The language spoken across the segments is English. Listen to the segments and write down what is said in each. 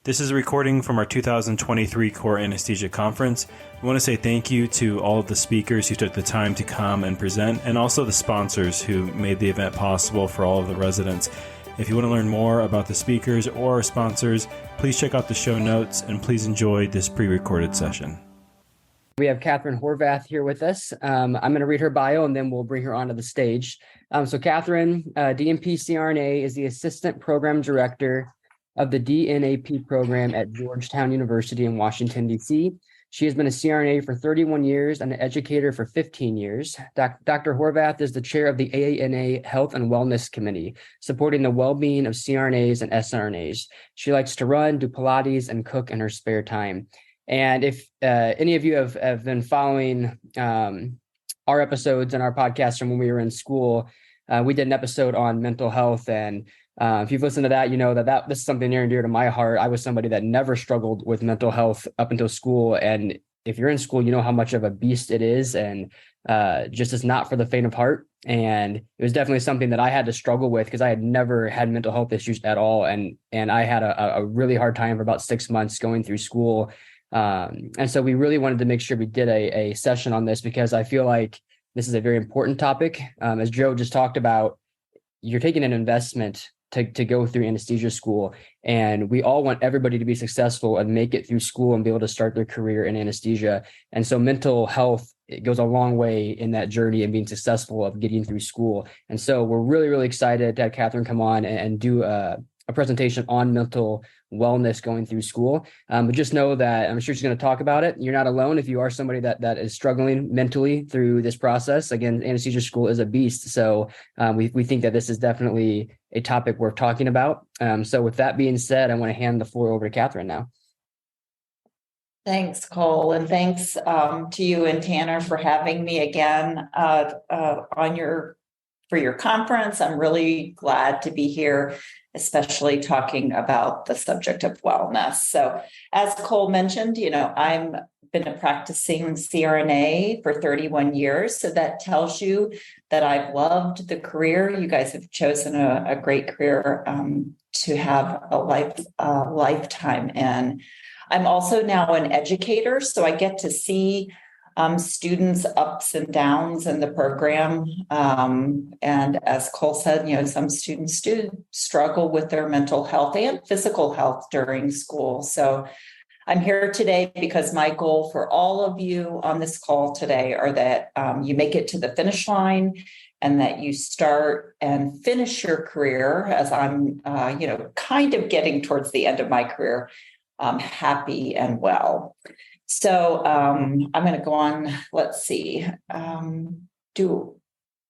This is a recording from our 2023 Core Anesthesia Conference. We want to say thank you to all of the speakers who took the time to come and present, and also the sponsors who made the event possible for all of the residents. If you want to learn more about the speakers or our sponsors, please check out the show notes, and please enjoy this pre-recorded session. We have Catherine Horvath here with us. I'm going to read her bio and then we'll bring her onto the stage. So Catherine, DNP CRNA, is the Assistant Program Director of the DNAP Program at Georgetown University in Washington, D.C. She has been a CRNA for 31 years and an educator for 15 years. Dr. Horvath is the chair of the AANA Health and Wellness Committee, supporting the well-being of CRNAs and SRNAs. She likes to run, do pilates, and cook in her spare time. And if any of you have been following our episodes and our podcast from when we were in school, we did an episode on mental health. And if you've listened to that, you know that this is something near and dear to my heart. I was somebody that never struggled with mental health up until school. And if you're in school, you know how much of a beast it is, and just is not for the faint of heart. And it was definitely something that I had to struggle with because I had never had mental health issues at all. And I had a really hard time for about 6 months going through school. And so we really wanted to make sure we did a session on this because I feel like this is a very important topic. As Joe just talked about, you're taking an investment to go through anesthesia school, and we all want everybody to be successful and make it through school and be able to start their career in anesthesia. And so mental health, it goes a long way in that journey and being successful of getting through school. And so we're really, really excited to have Catherine come on and do a presentation on mental wellness going through school. But just know that I'm sure she's going to talk about it. You're not alone if you are somebody that is struggling mentally through this process. Again, anesthesia school is a beast. So we think that this is definitely a topic worth talking about. So with that being said, I want to hand the floor over to Catherine now. Thanks, Cole. And thanks to you and Tanner for having me again for your conference. I'm really glad to be here, especially talking about the subject of wellness. So as Cole mentioned, I've been a practicing CRNA for 31 years. So that tells you that I've loved the career. You guys have chosen a great career to have a lifetime in. I'm also now an educator, so I get to see students' ups and downs in the program. And as Cole said, some students do struggle with their mental health and physical health during school. So I'm here today because my goal for all of you on this call today are that you make it to the finish line and that you start and finish your career as I'm, kind of getting towards the end of my career, happy and well. So I'm going to go on. Let's see.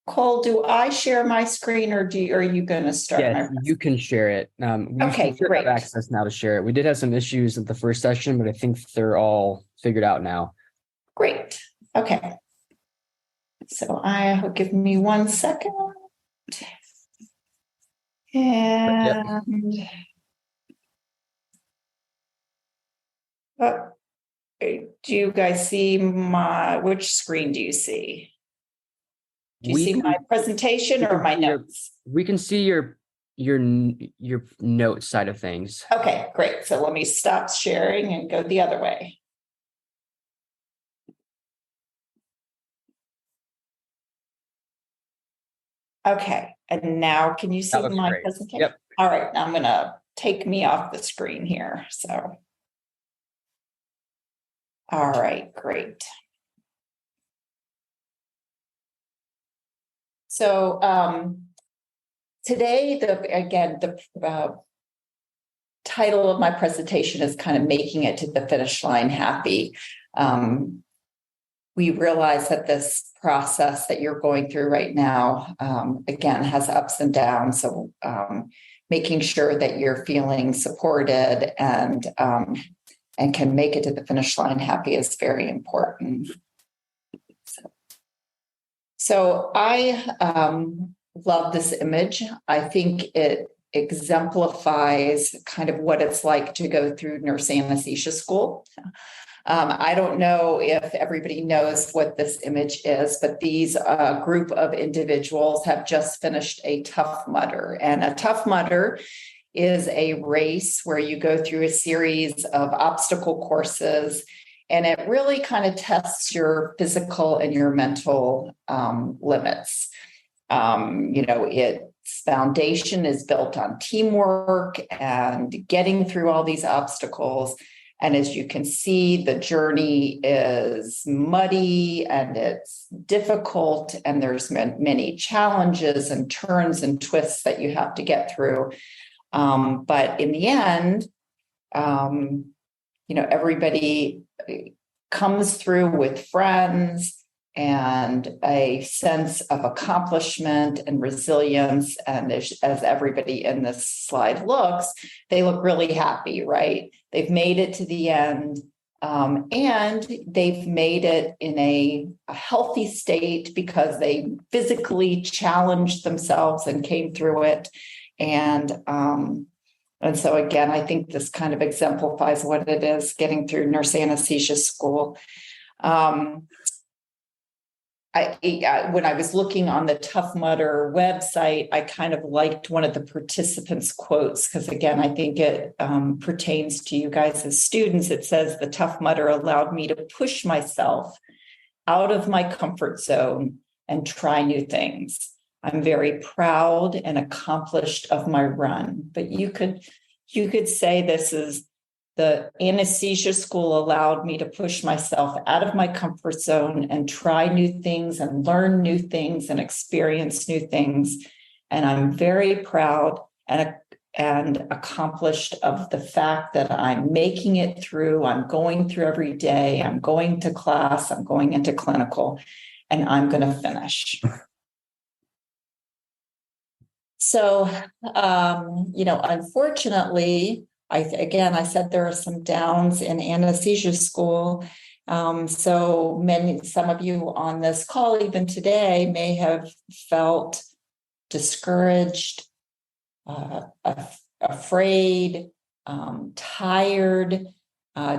Cole, do I share my screen or are you going to start? Yes, you can share it. Okay, great. Have access now to share it. We did have some issues at the first session, but I think they're all figured out now. Great. Okay. So give me 1 second. And do you guys see which screen do you see? Do you see my presentation or my notes? We can see your notes side of things. Okay, great. So let me stop sharing and go the other way. Okay, and now can you see my presentation? Yep. All right, now I'm going to take me off the screen here. So. All right, great. So today, the title of my presentation is kind of making it to the finish line happy. We realize that this process that you're going through right now, again, has ups and downs. So making sure that you're feeling supported and can make it to the finish line happy is very important. So I love this image. I think it exemplifies kind of what it's like to go through nurse anesthesia school. I don't know if everybody knows what this image is, but these group of individuals have just finished a Tough Mudder. And a Tough Mudder is a race where you go through a series of obstacle courses, and it really kind of tests your physical and your mental limits. Its foundation is built on teamwork and getting through all these obstacles. And as you can see, the journey is muddy and it's difficult, and there's many challenges and turns and twists that you have to get through. But in the end, everybody comes through with friends and a sense of accomplishment and resilience. And as everybody in this slide looks, they look really happy, right? They've made it to the end, and they've made it in a healthy state because they physically challenged themselves and came through it. And so again, I think this kind of exemplifies what it is getting through nurse anesthesia school. When I was looking on the Tough Mudder website, I kind of liked one of the participants' quotes, because again, I think it pertains to you guys as students. It says, "The Tough Mudder allowed me to push myself out of my comfort zone and try new things. I'm very proud and accomplished of my run." But you could say this is the anesthesia school allowed me to push myself out of my comfort zone and try new things and learn new things and experience new things. And I'm very proud and accomplished of the fact that I'm making it through. I'm going through every day. I'm going to class. I'm going into clinical, and I'm going to finish. So, unfortunately, I said there are some downs in anesthesia school. Some of you on this call, even today, may have felt discouraged, afraid, tired,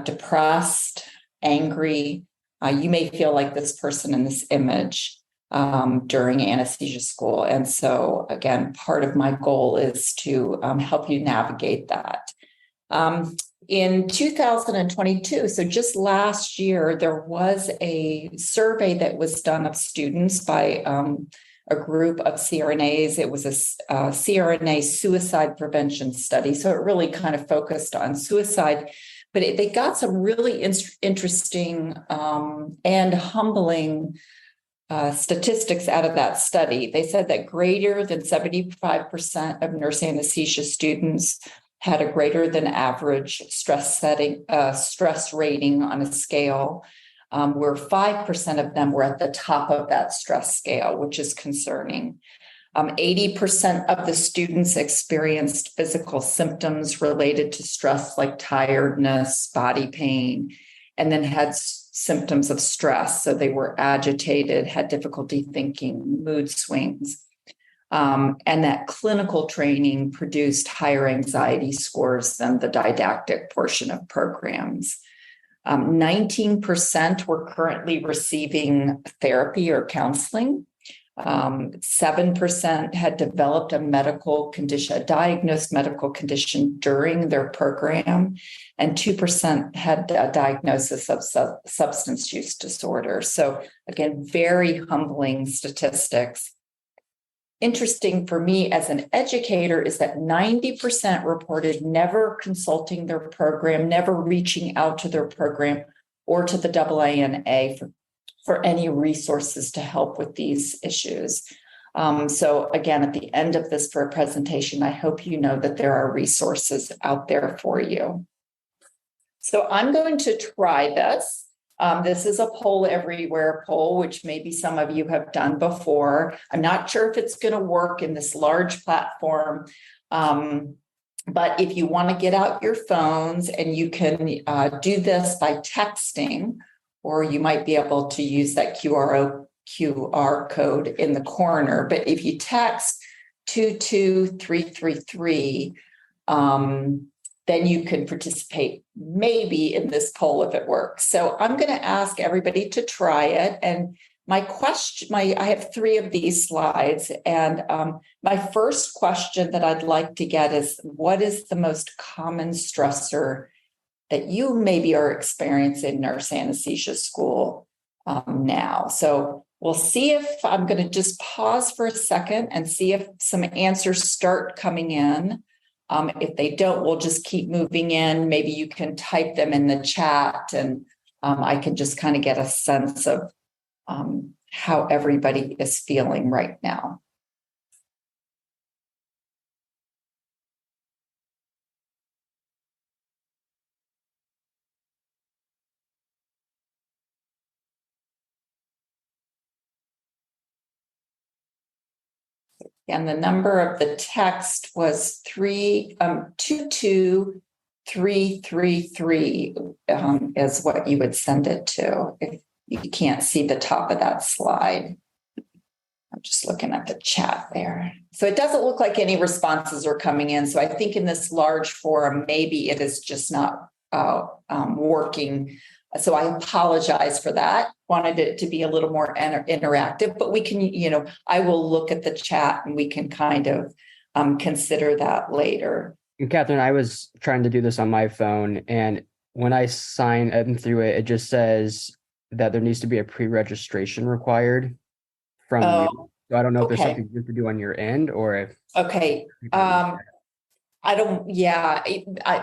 depressed, angry. You may feel like this person in this image during anesthesia school. And so, again, part of my goal is to help you navigate that. In 2022, so just last year, there was a survey that was done of students by a group of CRNAs. It was a CRNA suicide prevention study. So it really kind of focused on suicide, but they got some really interesting and humbling statistics out of that study. They said that greater than 75% of nurse anesthesia students had a greater than average stress rating on a scale, where 5% of them were at the top of that stress scale, which is concerning. 80% of the students experienced physical symptoms related to stress, like tiredness, body pain, and then had symptoms of stress. So they were agitated, had difficulty thinking, mood swings. And that clinical training produced higher anxiety scores than the didactic portion of programs. 19% were currently receiving therapy or counseling. 7% had developed a diagnosed medical condition during their program, and 2% had a diagnosis of substance use disorder. So again, very humbling statistics. Interesting for me as an educator is that 90% reported never consulting their program, never reaching out to their program or to the AANA for any resources to help with these issues. So again, at the end of this presentation, I hope you know that there are resources out there for you. So I'm going to try this. This is a poll everywhere poll, which maybe some of you have done before. I'm not sure if it's going to work in this large platform, but if you want to get out your phones, and you can do this by texting, or you might be able to use that QR code in the corner. But if you text 22333, then you can participate maybe in this poll if it works. So I'm going to ask everybody to try it, and I have 3 of these slides, and my first question that I'd like to get is, what is the most common stressor that you maybe are experiencing in nurse anesthesia school now? So we'll see if I'm going to just pause for a second and see if some answers start coming in. If they don't, we'll just keep moving in. Maybe you can type them in the chat, and I can just kind of get a sense of how everybody is feeling right now. And the number of the text was 22333 is what you would send it to if you can't see the top of that slide. I'm just looking at the chat there. So it doesn't look like any responses are coming in. So I think in this large forum, maybe it is just not working. So I apologize for that. Wanted it to be a little more interactive, but we can, I will look at the chat and we can kind of consider that later. And Catherine, I was trying to do this on my phone, and when I sign in through it, it just says that there needs to be a pre-registration required from you. So I don't know if there's something you have to do on your end, or if. Okay. I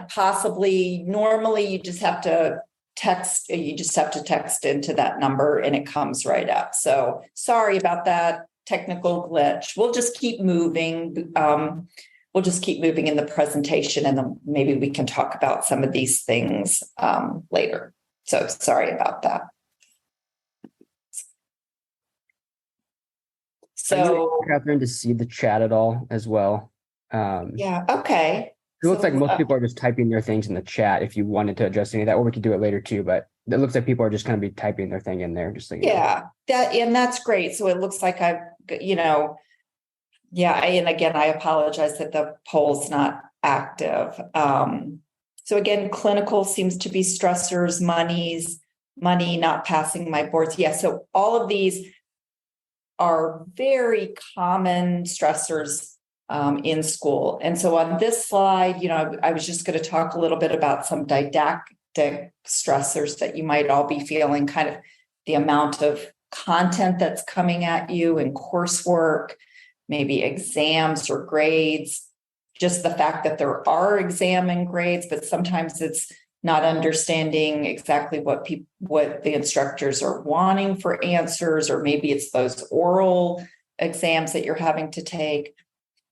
possibly, normally you just have to text into that number and it comes right up. So sorry about that technical glitch. We'll just keep moving. We'll just keep moving in the presentation, and then maybe we can talk about some of these things later. So sorry about that. So, Catherine, to see the chat at all as well. Yeah. Okay. It looks like most people are just typing their things in the chat if you wanted to adjust any of that, or we could do it later too, but it looks like people are just going to be typing their thing in there. Just like, and that's great. So it looks like and again, I apologize that the poll's not active. So again, clinical seems to be stressors, money, not passing my boards. Yeah. So all of these are very common stressors in school. And so on this slide, I was just going to talk a little bit about some didactic stressors that you might all be feeling, kind of the amount of content that's coming at you in coursework, maybe exams or grades, just the fact that there are exam and grades, but sometimes it's not understanding exactly what the instructors are wanting for answers, or maybe it's those oral exams that you're having to take.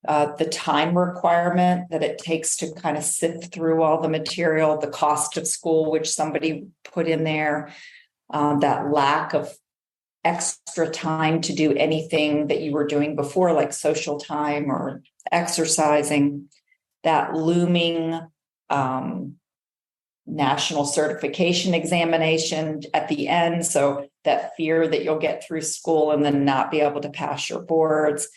The time requirement that it takes to kind of sift through all the material, the cost of school, which somebody put in there, that lack of extra time to do anything that you were doing before, like social time or exercising, that looming national certification examination at the end. So that fear that you'll get through school and then not be able to pass your boards.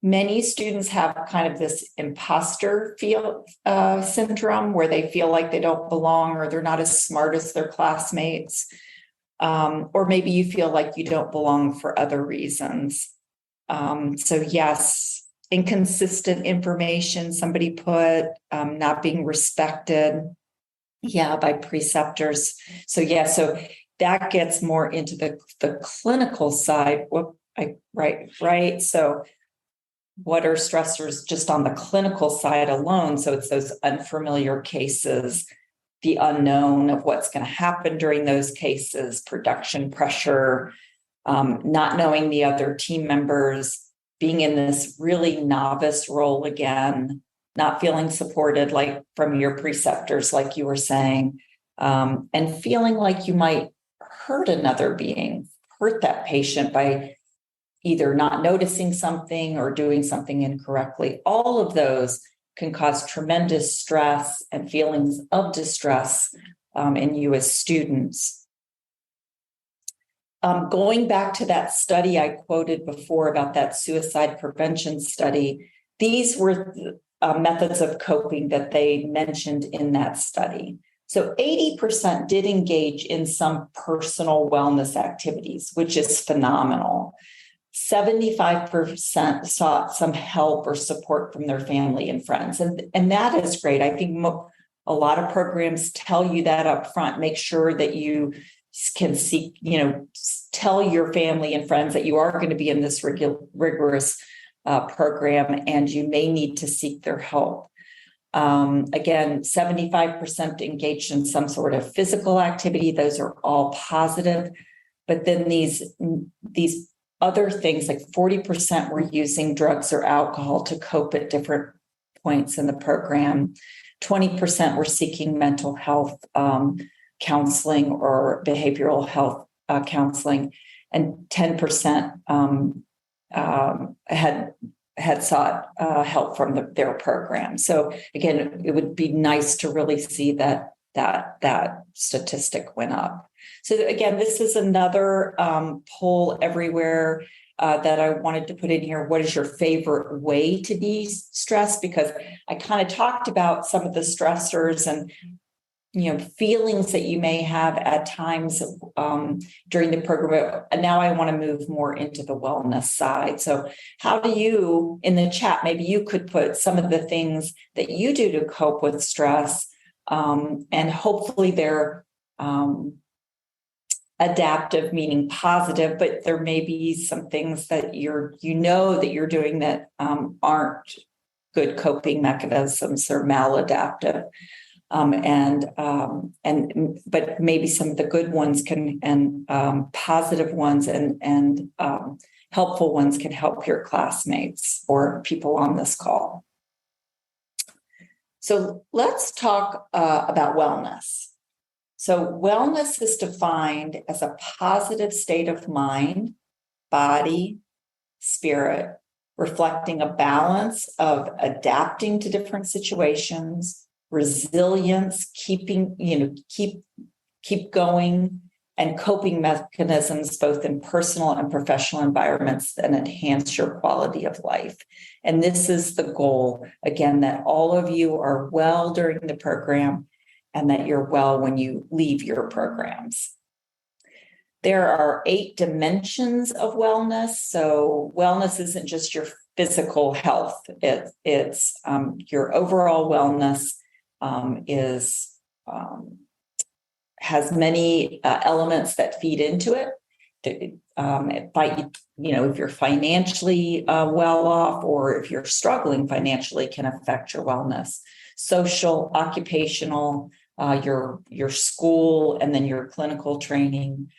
Many students have kind of this imposter syndrome, where they feel like they don't belong, or they're not as smart as their classmates. Or maybe you feel like you don't belong for other reasons. So yes, inconsistent information, somebody put, not being respected, by preceptors. So so that gets more into the clinical side. Right. So what are stressors just on the clinical side alone? So it's those unfamiliar cases, the unknown of what's going to happen during those cases, production pressure, not knowing the other team members, being in this really novice role again, not feeling supported like from your preceptors, like you were saying, and feeling like you might hurt another being, hurt that patient by either not noticing something or doing something incorrectly. All of those can cause tremendous stress and feelings of distress in you as students. Going back to that study I quoted before about that suicide prevention study, these were methods of coping that they mentioned in that study. So 80% did engage in some personal wellness activities, which is phenomenal. 75% sought some help or support from their family and friends. And that is great. I think a lot of programs tell you that up front. Make sure that you can seek, tell your family and friends that you are going to be in this rigorous program, and you may need to seek their help. Again, 75% engaged in some sort of physical activity. Those are all positive. But then these other things, like 40% were using drugs or alcohol to cope at different points in the program. 20% were seeking mental health counseling or behavioral health counseling, and 10% had sought help from their program. So again, it would be nice to really see that statistic went up. So again, this is another poll everywhere that I wanted to put in here. What is your favorite way to de-stress? Because I kind of talked about some of the stressors and feelings that you may have at times during the program. And now I want to move more into the wellness side. So how do you, in the chat, maybe you could put some of the things that you do to cope with stress, and hopefully they're adaptive, meaning positive, but there may be some things that you're doing that aren't good coping mechanisms or maladaptive. But maybe some of the good ones and positive ones and helpful ones can help your classmates or people on this call. So let's talk about wellness. So wellness is defined as a positive state of mind, body, spirit, reflecting a balance of adapting to different situations, resilience, keep going, and coping mechanisms both in personal and professional environments that enhance your quality of life. And this is the goal, again, that all of you are well during the program and that you're well when you leave your programs. There are 8 dimensions of wellness. So wellness isn't just your physical health. It's your overall wellness has many elements that feed into it. If you're financially well off, or if you're struggling financially, can affect your wellness. Social, occupational, your school, and then your clinical training.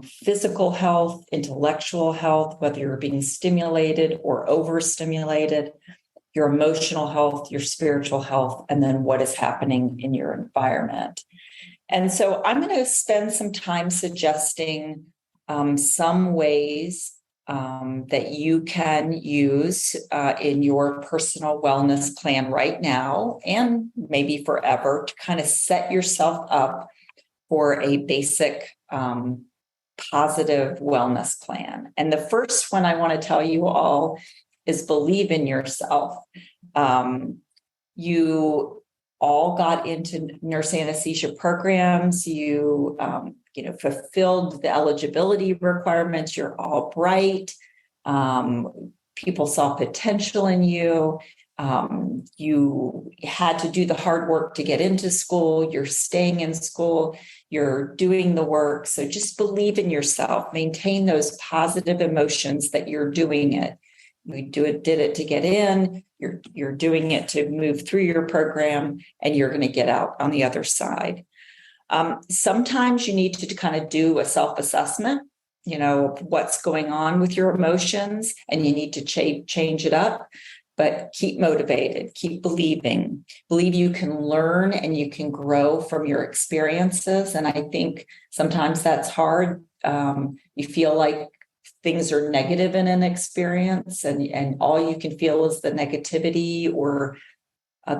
Physical health, intellectual health, whether you're being stimulated or overstimulated, your emotional health, your spiritual health, and then what is happening in your environment. And so I'm going to spend some time suggesting some ways that you can use in your personal wellness plan right now and maybe forever to kind of set yourself up for a basic positive wellness plan. And the first one I want to tell you all is believe in yourself. You all got into nurse anesthesia programs. You fulfilled the eligibility requirements. You're all bright. People saw potential in you. You had to do the hard work to get into school. You're staying in school. You're doing the work. So just believe in yourself. Maintain those positive emotions that you're doing it. We did it to get in. You're doing it to move through your program, and you're going to get out on the other side. Sometimes you need to kind of do a self-assessment, what's going on with your emotions, and you need to change it up. But keep motivated, keep believing. Believe you can learn and you can grow from your experiences. And I think sometimes that's hard. You feel like things are negative in an experience, and all you can feel is the negativity or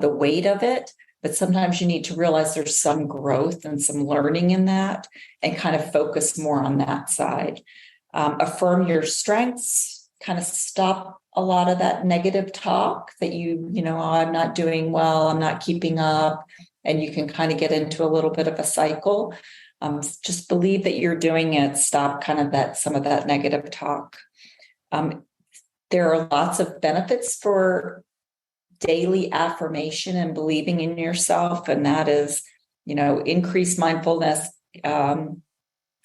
the weight of it. But sometimes you need to realize there's some growth and some learning in that, and kind of focus more on that side. Affirm your strengths, kind of stop a lot of that negative talk that I'm not doing well, I'm not keeping up, and you can kind of get into a little bit of a cycle. Just believe that you're doing it. Stop kind of some of that negative talk. There are lots of benefits for daily affirmation and believing in yourself, and that is, increased mindfulness can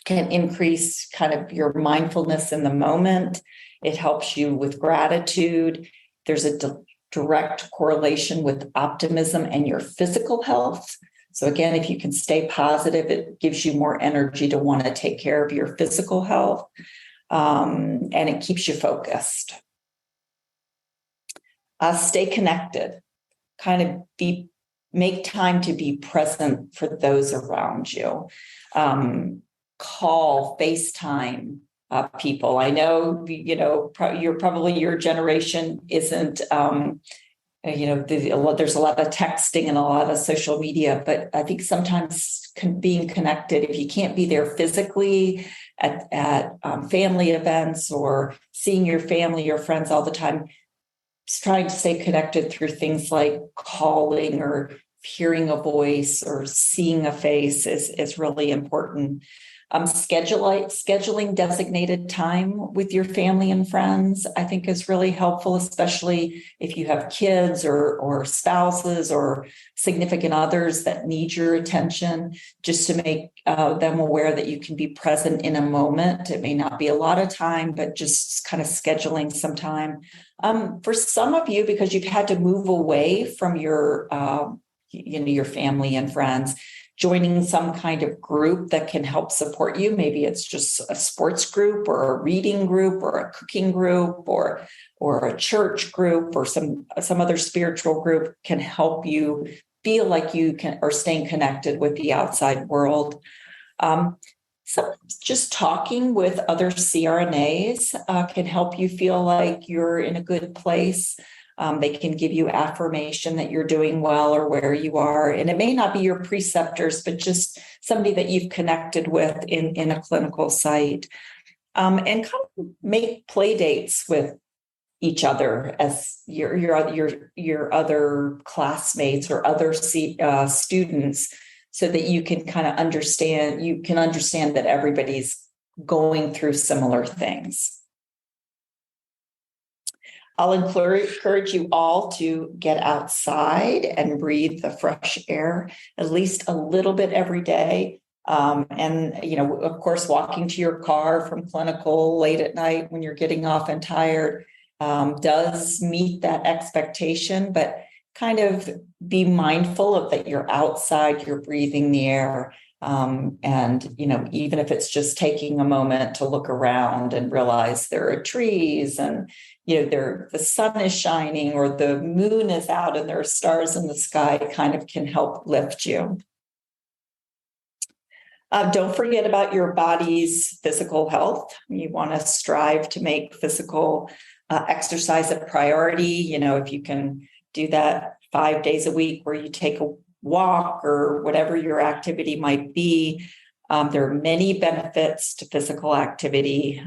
increase kind of your mindfulness in the moment. It helps you with gratitude. There's a direct correlation with optimism and your physical health. So again, if you can stay positive, it gives you more energy to want to take care of your physical health, and it keeps you focused. Stay connected. Kind of make time to be present for those around you. Call, FaceTime people. I know, your generation isn't, there's a lot of texting and a lot of social media, but I think sometimes being connected, if you can't be there physically at family events or seeing your family or friends all the time, trying to stay connected through things like calling or hearing a voice or seeing a face is really important. Scheduling designated time with your family and friends, I think, is really helpful, especially if you have kids or spouses or significant others that need your attention, just to make them aware that you can be present in a moment. It may not be a lot of time, but just kind of scheduling some time. For some of you, because you've had to move away from your family and friends, joining some kind of group that can help support you. Maybe it's just a sports group or a reading group or a cooking group or a church group or some other spiritual group can help you feel like you are staying connected with the outside world. Just talking with other CRNAs can help you feel like you're in a good place. They can give you affirmation that you're doing well or where you are. And it may not be your preceptors, but just somebody that you've connected with in a clinical site. And kind of make play dates with each other as your other classmates or other students, so that you can kind of understand that everybody's going through similar things. I'll encourage you all to get outside and breathe the fresh air at least a little bit every day. And, of course, walking to your car from clinical late at night when you're getting off and tired does meet that expectation, but kind of be mindful of that you're outside, you're breathing the air. And, even if it's just taking a moment to look around and realize there are trees and, the sun is shining or the moon is out and there are stars in the sky, kind of can help lift you. Don't forget about your body's physical health. You want to strive to make physical exercise a priority. If you can do that 5 days a week where you take a walk or whatever your activity might be. There are many benefits to physical activity.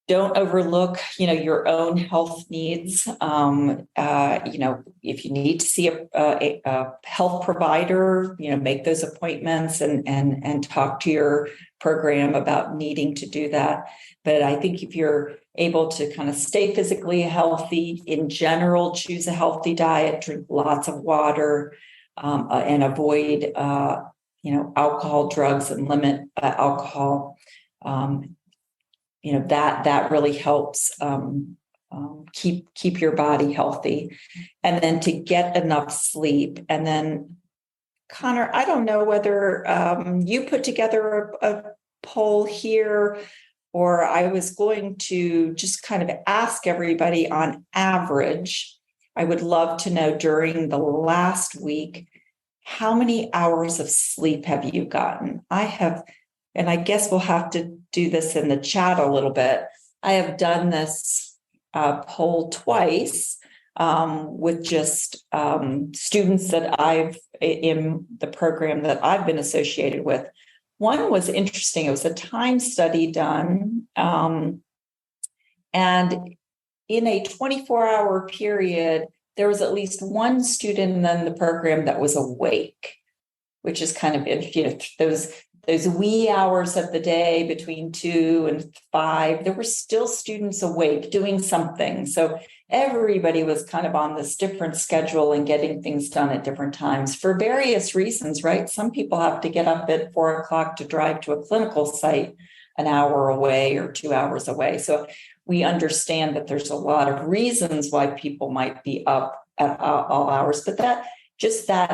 Don't overlook, your own health needs. If you need to see a health provider, make those appointments and talk to your program about needing to do that. But I think if you're able to kind of stay physically healthy in general, choose a healthy diet, drink lots of water, and avoid, alcohol, drugs, and limit alcohol. That really helps keep your body healthy. And then to get enough sleep. And then, Connor, I don't know whether you put together a poll here, or I was going to just kind of ask everybody on average. I would love to know during the last week, how many hours of sleep have you gotten? I have. And I guess we'll have to do this in the chat a little bit. I have done this poll twice with just students that I've in the program that I've been associated with. One was interesting. It was a time study done. And in a 24-hour period, there was at least one student in the program that was awake, which is kind of, those wee hours of the day between 2 and 5, there were still students awake doing something. So everybody was kind of on this different schedule and getting things done at different times for various reasons, right? Some people have to get up at 4 o'clock to drive to a clinical site an hour away or 2 hours away. So we understand that there's a lot of reasons why people might be up at all hours, but that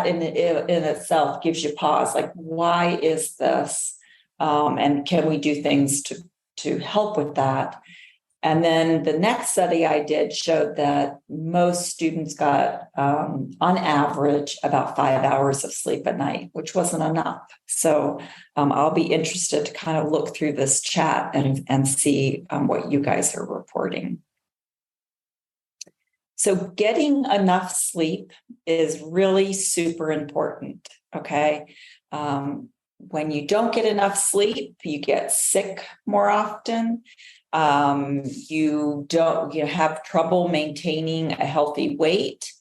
in itself gives you pause. Like, why is this? And can we do things to help with that? And then the next study I did showed that most students got, on average, about 5 hours of sleep at night, which wasn't enough. So I'll be interested to kind of look through this chat and see what you guys are reporting. So getting enough sleep is really super important, okay? When you don't get enough sleep, you get sick more often. You have trouble maintaining a healthy weight.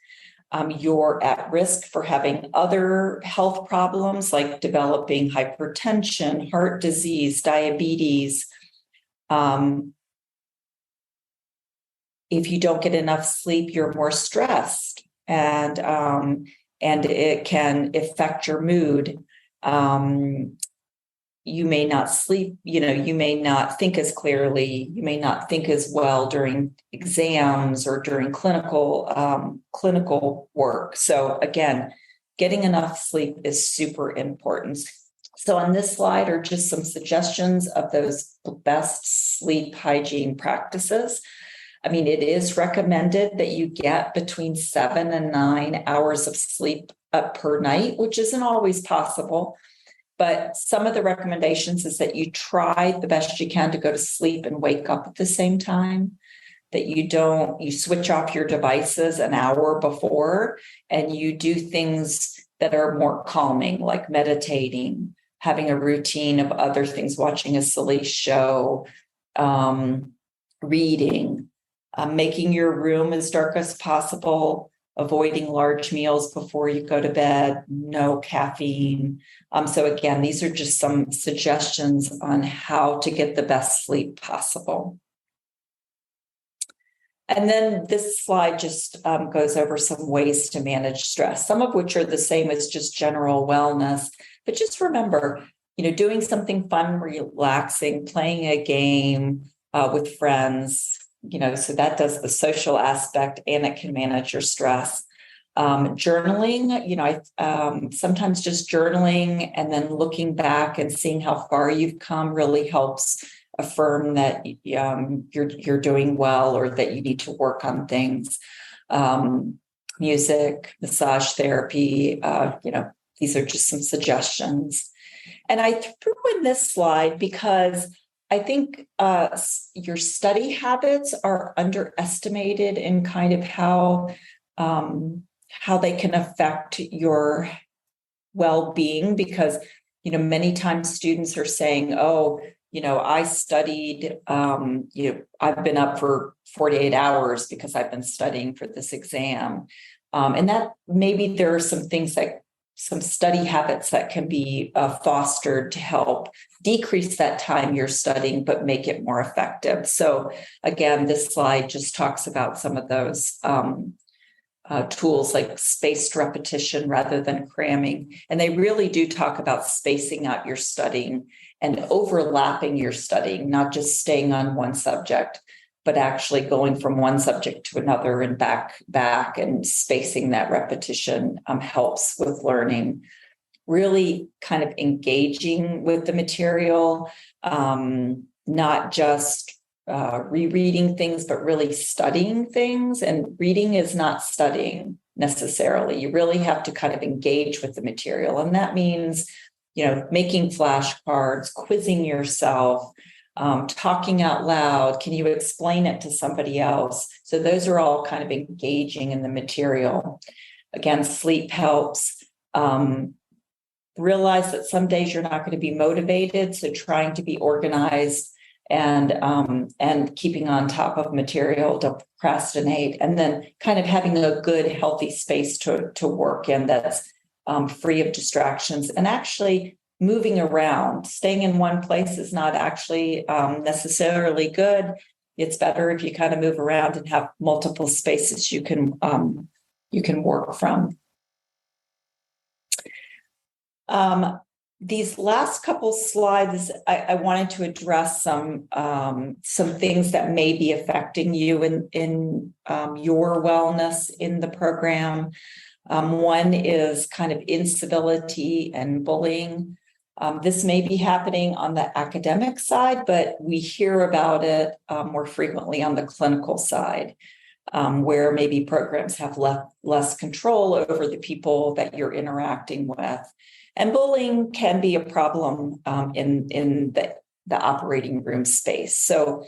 You're at risk for having other health problems like developing hypertension, heart disease, diabetes. If you don't get enough sleep, you're more stressed, and it can affect your mood. You may not sleep, you may not think as clearly, you may not think as well during exams or during clinical work. So again, getting enough sleep is super important. So on this slide are just some suggestions of those best sleep hygiene practices. I mean, it is recommended that you get between 7 and 9 hours of sleep per night, which isn't always possible. But some of the recommendations is that you try the best you can to go to sleep and wake up at the same time, that you switch off your devices an hour before, and you do things that are more calming, like meditating, having a routine of other things, watching a silly show, reading, making your room as dark as possible, avoiding large meals before you go to bed, no caffeine. So again, these are just some suggestions on how to get the best sleep possible. And then this slide just goes over some ways to manage stress, some of which are the same as just general wellness. But just remember, doing something fun, relaxing, playing a game with friends, so that does the social aspect and it can manage your stress. Journaling, sometimes just journaling and then looking back and seeing how far you've come really helps affirm that you're doing well or that you need to work on things. Music, massage therapy, these are just some suggestions. And I threw in this slide because I think your study habits are underestimated in kind of how they can affect your well-being, because many times students are saying, I studied, I've been up for 48 hours because I've been studying for this exam. And that maybe there are some study habits that can be fostered to help decrease that time you're studying, but make it more effective. So again, this slide just talks about some of those tools like spaced repetition rather than cramming. And they really do talk about spacing out your studying and overlapping your studying, not just staying on one subject, but actually going from one subject to another and back and spacing that repetition helps with learning. Really kind of engaging with the material, not just rereading things, but really studying things. And reading is not studying necessarily. You really have to kind of engage with the material. And that means, making flashcards, quizzing yourself, talking out loud. Can you explain it to somebody else? So those are all kind of engaging in the material. Again, sleep helps. Realize that some days you're not going to be motivated. So trying to be organized and keeping on top of material, to procrastinate, and then kind of having a good, healthy space to work in that's free of distractions, and actually moving around. Staying in one place is not actually necessarily good. It's better if you kind of move around and have multiple spaces you can work from. These last couple slides, I wanted to address some things that may be affecting you in your wellness in the program. One is kind of incivility and bullying. This may be happening on the academic side, but we hear about it more frequently on the clinical side, where maybe programs have less control over the people that you're interacting with. And bullying can be a problem in the operating room space. So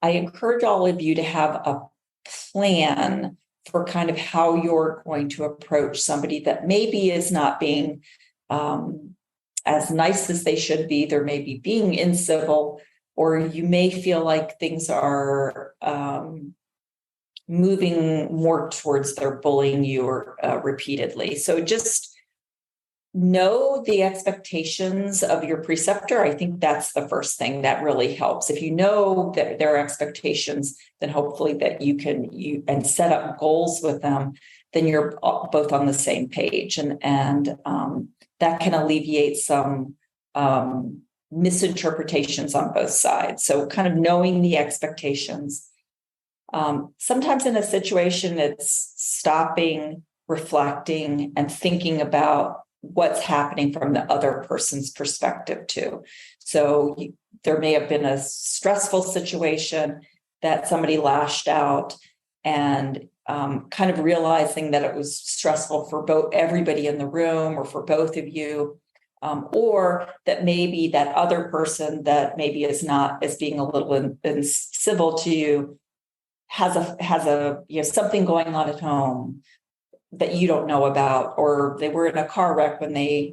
I encourage all of you to have a plan for kind of how you're going to approach somebody that maybe is not being as nice as they should be. They're maybe being incivil, or you may feel like things are moving more towards they're bullying you or repeatedly. So just know the expectations of your preceptor. I think that's the first thing that really helps. If you know that their expectations, then hopefully that you and set up goals with them, then you're both on the same page, and that can alleviate some misinterpretations on both sides. So kind of knowing the expectations. Sometimes in a situation, it's stopping, reflecting, and thinking about what's happening from the other person's perspective too. So there may have been a stressful situation that somebody lashed out, and kind of realizing that it was stressful for everybody in the room or for both of you, or that maybe that other person that maybe is not as being a little civil to you has a something going on at home that you don't know about, or they were in a car wreck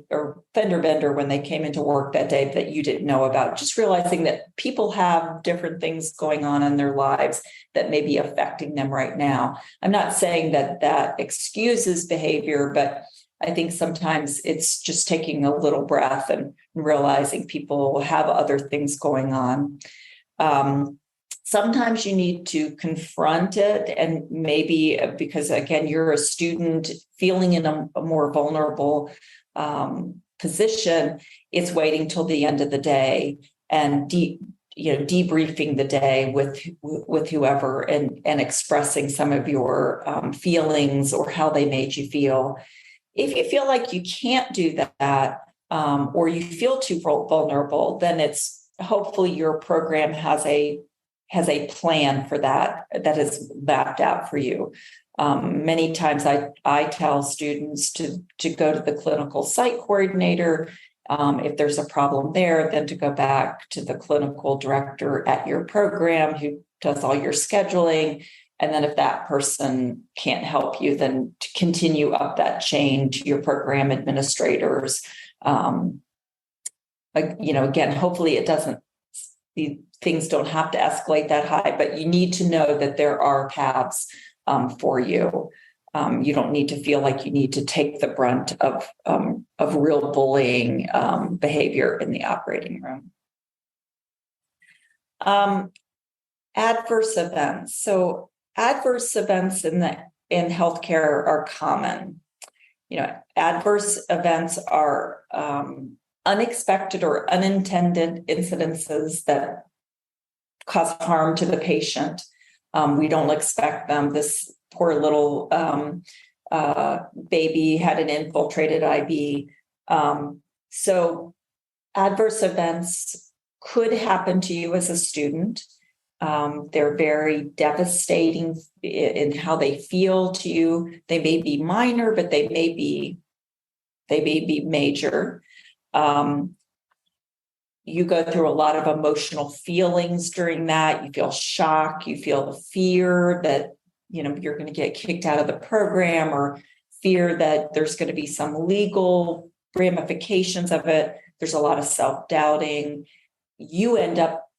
or fender bender when they came into work that day that you didn't know about. Just realizing that people have different things going on in their lives that may be affecting them right now. I'm not saying that excuses behavior, but I think sometimes it's just taking a little breath and realizing people have other things going on. Sometimes you need to confront it, and maybe because, again, you're a student feeling in a more vulnerable position, it's waiting till the end of the day and debriefing the day with whoever and expressing some of your feelings or how they made you feel. If you feel like you can't do that, or you feel too vulnerable, then it's hopefully your program has a plan for that is mapped out for you. Many times I tell students to go to the clinical site coordinator. If there's a problem there, then to go back to the clinical director at your program who does all your scheduling. And then if that person can't help you, then to continue up that chain to your program administrators. Again, hopefully it doesn't, things don't have to escalate that high, but you need to know that there are paths for you. You don't need to feel like you need to take the brunt of real bullying behavior in the operating room. Adverse events. So adverse events in healthcare are common. Adverse events are unexpected or unintended incidences that cause harm to the patient. We don't expect them. This poor little baby had an infiltrated IV. So adverse events could happen to you as a student. They're very devastating in how they feel to you. They may be minor, but they may be major. You go through a lot of emotional feelings during that. You feel shock. You feel the fear that, you're going to get kicked out of the program, or fear that there's going to be some legal ramifications of it. There's a lot of self-doubting. You end up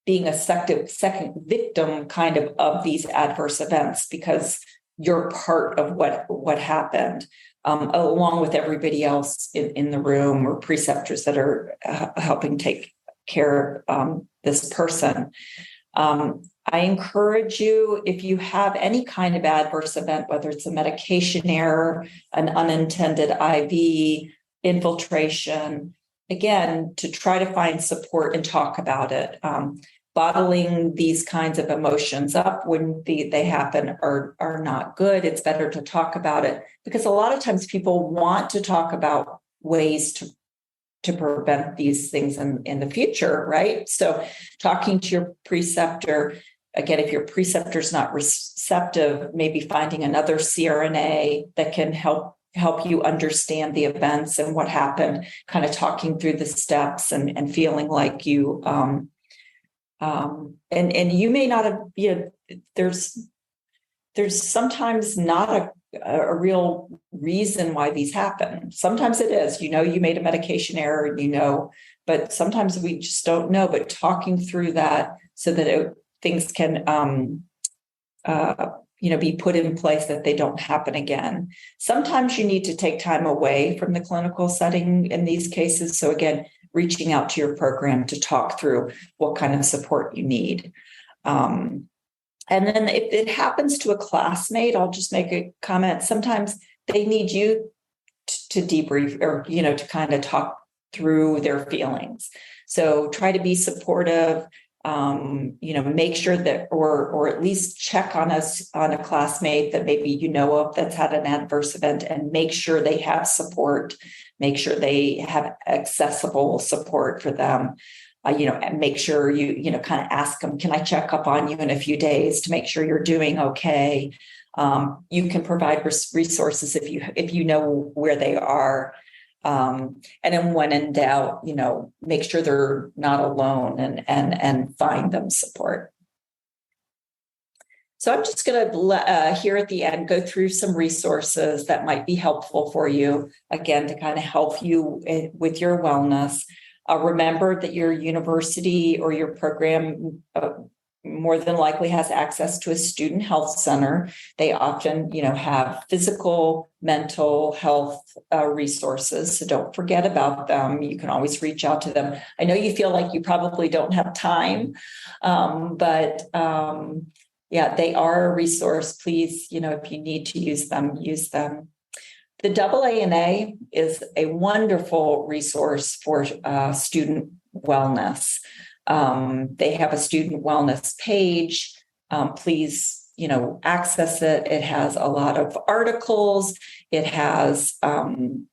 being a second victim kind of these adverse events, because you're part of what happened, along with everybody else in the room or preceptors that are helping take care of this person. I encourage you, if you have any kind of adverse event, whether it's a medication error, an unintended IV, infiltration, again, to try to find support and talk about it. Bottling these kinds of emotions up when they happen are not good. It's better to talk about it, because a lot of times people want to talk about ways to prevent these things in the future, right? So talking to your preceptor, again, if your preceptor is not receptive, maybe finding another CRNA that can help you understand the events and what happened, kind of talking through the steps and feeling like you, and you may not have, there's sometimes not a real reason why these happen. Sometimes it is, you made a medication error, but sometimes we just don't know. But talking through that so that things can, be put in place that they don't happen again. Sometimes you need to take time away from the clinical setting in these cases. So again, reaching out to your program to talk through what kind of support you need. And then if it happens to a classmate, I'll just make a comment. Sometimes they need you to debrief or, to kind of talk through their feelings. So try to be supportive, make sure that, or at least check on a classmate that maybe of that's had an adverse event, and make sure they have support, make sure they have accessible support for them. And make sure you kind of ask them, can I check up on you in a few days to make sure you're doing okay? You can provide resources if you know where they are. And then when in doubt, make sure they're not alone and find them support. So I'm just going to here at the end go through some resources that might be helpful for you, again, to kind of help you with your wellness. Remember that your university or your program more than likely has access to a student health center. They often, have physical, mental health resources. So don't forget about them. You can always reach out to them. I know you feel like you probably don't have time, but they are a resource. Please, if you need to use them, use them. The AANA is a wonderful resource for student wellness. They have a student wellness page. Please, access it. It has a lot of articles. It has podcasts.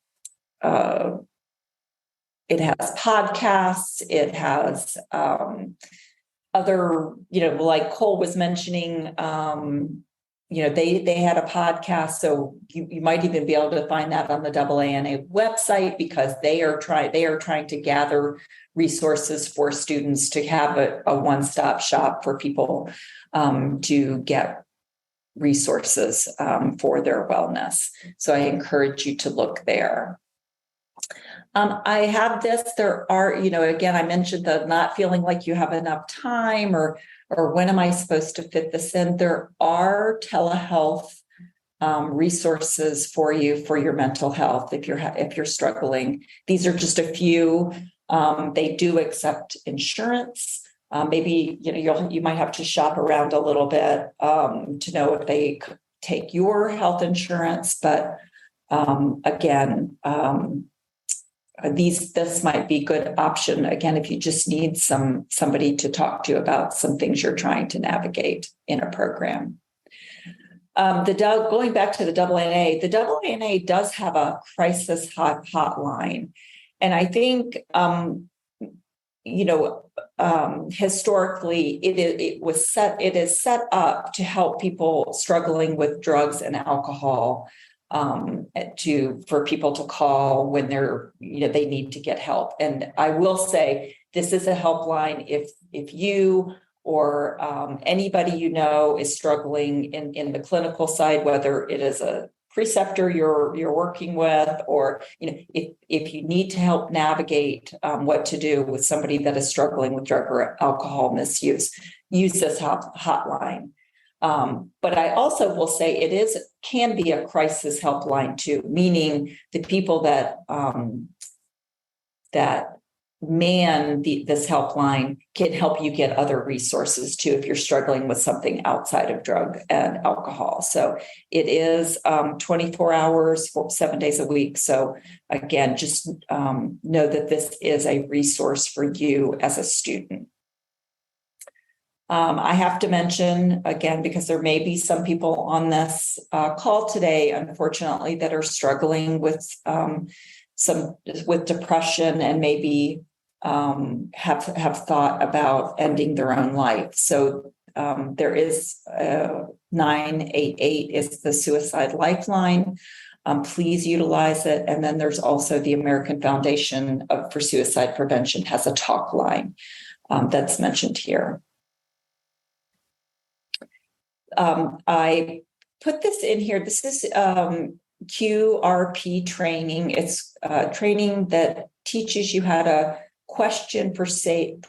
It has other, like Cole was mentioning. They had a podcast, so you might even be able to find that on the AANA website, because they are trying to gather resources for students to have a one-stop shop for people to get resources for their wellness. So I encourage you to look there. I have this. There are, again, I mentioned the not feeling like you have enough time or when am I supposed to fit this in? There are telehealth resources for you for your mental health if you're struggling. These are just a few. They do accept insurance. Maybe you might have to shop around a little bit to know if they take your health insurance. But again, this might be a good option, again, if you just need somebody to talk to about some things you're trying to navigate in a program. Going back to the AANA, the AANA does have a crisis hotline. And I think, historically, it is set up to help people struggling with drugs and alcohol, for people to call when they need to get help. And I will say, this is a helpline if you or anybody is struggling in the clinical side, whether it is a preceptor you're working with, or if you need to help navigate what to do with somebody that is struggling with drug or alcohol misuse, use this hotline. But I also will say can be a crisis helpline too, meaning the people that man this helpline can help you get other resources too if you're struggling with something outside of drug and alcohol. So it is 24 hours, 7 days a week. So again, just know that this is a resource for you as a student. I have to mention again, because there may be some people on this call today, unfortunately, that are struggling with with depression and maybe have thought about ending their own life. So there is 988 is the suicide lifeline. Please utilize it. And then there's also the American Foundation for Suicide Prevention has a talk line that's mentioned here. I put this in here. This is QRP training. It's training that teaches you how to question, persuade,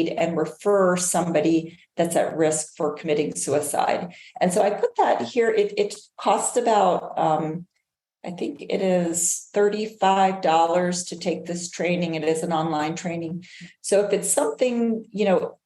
and refer somebody that's at risk for committing suicide. And so I put that here. It costs about, I think it is $35 to take this training. It is an online training. So if it's something,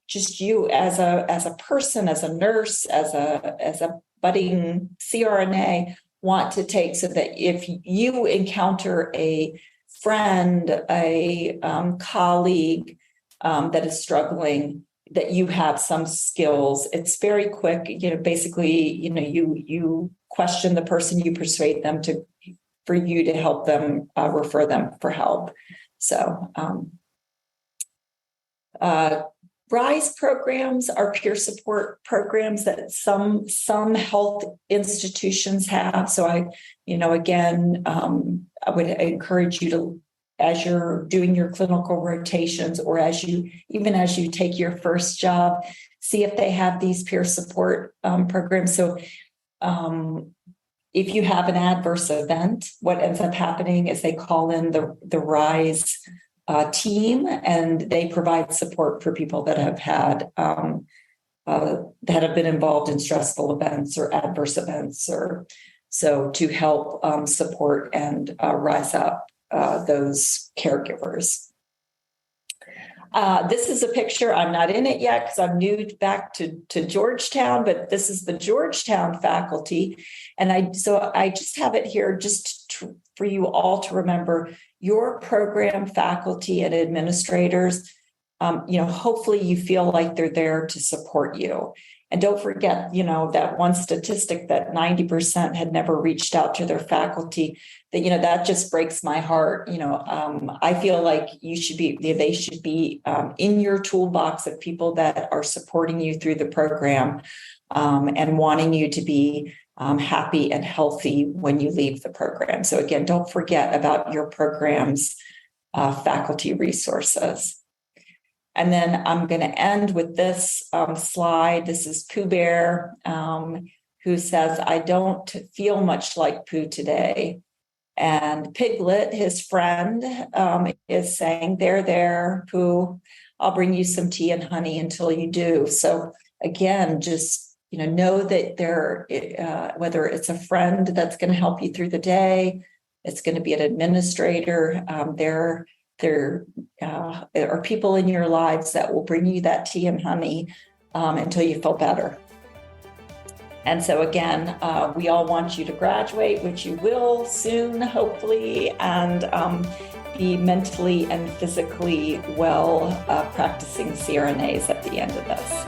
just you as a person, as a nurse, as a budding CRNA want to take, so that if you encounter a friend, a colleague that is struggling, that you have some skills. It's very quick. Basically, you question the person, you persuade them for you to help them, refer them for help. So, RISE programs are peer support programs that some health institutions have. So I would encourage you to, as you're doing your clinical rotations, or as you take your first job, see if they have these peer support programs. So if you have an adverse event, what ends up happening is they call in the RISE team, and they provide support for people that have had that have been involved in stressful events or adverse events, or so to help support and rise up those caregivers. This is a picture. I'm not in it yet because I'm new back to Georgetown, but this is the Georgetown faculty. And I just have it here just for you all to remember your program faculty and administrators. Hopefully you feel like they're there to support you. And don't forget, that one statistic that 90% had never reached out to their faculty, that just breaks my heart. I feel like they should be in your toolbox of people that are supporting you through the program and wanting you to be happy and healthy when you leave the program. So again, don't forget about your program's faculty resources. And then I'm going to end with this slide. This is Pooh Bear, who says, "I don't feel much like Pooh today." And Piglet, his friend, is saying, there, Pooh, I'll bring you some tea and honey until you do. So again, just know that whether it's a friend that's going to help you through the day, it's going to be an administrator, there are people in your lives that will bring you that tea and honey until you feel better. And so again, we all want you to graduate, which you will soon, hopefully, and be mentally and physically well practicing CRNAs at the end of this.